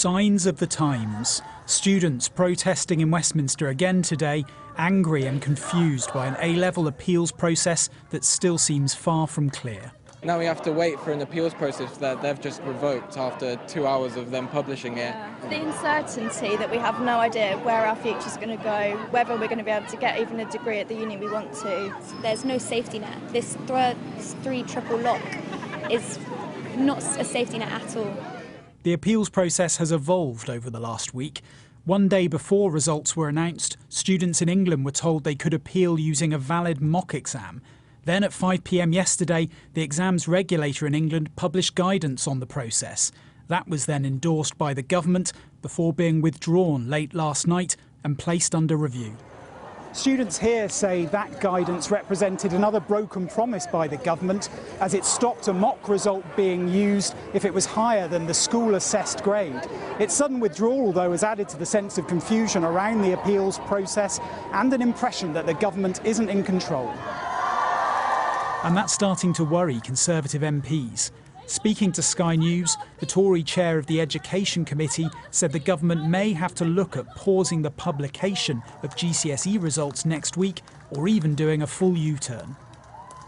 Signs of the times. Students protesting in Westminster again today, angry and confused by an A-level appeals process that still seems far from clear. Now we have to wait for an appeals process that they've just revoked after 2 hours of them publishing it. The uncertainty that we have no idea where our future's going to go, whether we're going to be able to get even a degree at the uni we want to. There's no safety net. This 3 triple lock is not a safety net at all. The appeals process has evolved over the last week. One day before results were announced, students in England were told they could appeal using a valid mock exam. Then at 5 p.m. yesterday, the exams regulator in England published guidance on the process. That was then endorsed by the government before being withdrawn late last night and placed under review. Students here say that guidance represented another broken promise by the government, as it stopped a mock result being used if it was higher than the school-assessed grade. Its sudden withdrawal, though, has added to the sense of confusion around the appeals process and an impression that the government isn't in control. And that's starting to worry Conservative MPs. Speaking to Sky News, the Tory chair of the Education Committee said the government may have to look at pausing the publication of GCSE results next week, or even doing a full U-turn.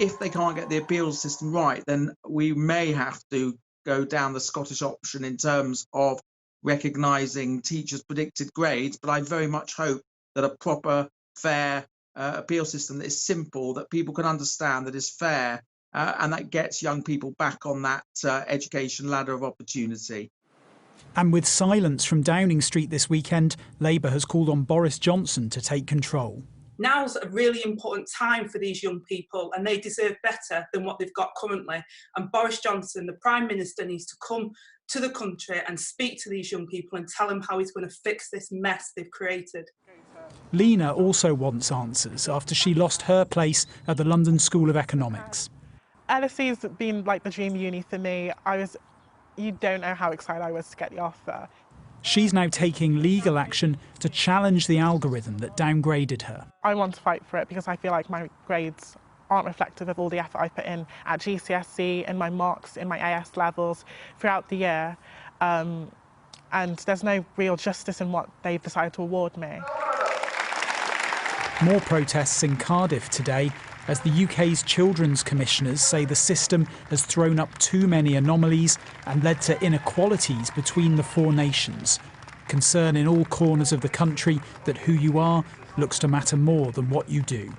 If they can't get the appeals system right, then we may have to go down the Scottish option in terms of recognising teachers' predicted grades, but I very much hope that a proper, fair appeal system that is simple, that people can understand, that is fair, and that gets young people back on that education ladder of opportunity. And with silence from Downing Street this weekend, Labour has called on Boris Johnson to take control. Now's a really important time for these young people, and they deserve better than what they've got currently. And Boris Johnson, the Prime Minister, needs to come to the country and speak to these young people and tell them how he's going to fix this mess they've created. Lena also wants answers after she lost her place at the London School of Economics. LSE's been like the dream uni for me. You don't know how excited I was to get the offer. She's now taking legal action to challenge the algorithm that downgraded her. I want to fight for it because I feel like my grades aren't reflective of all the effort I put in at GCSE and my marks in my AS levels throughout the year. And there's no real justice in what they've decided to award me. More protests in Cardiff today as the UK's children's commissioners say the system has thrown up too many anomalies and led to inequalities between the 4 nations. Concern in all corners of the country that who you are looks to matter more than what you do.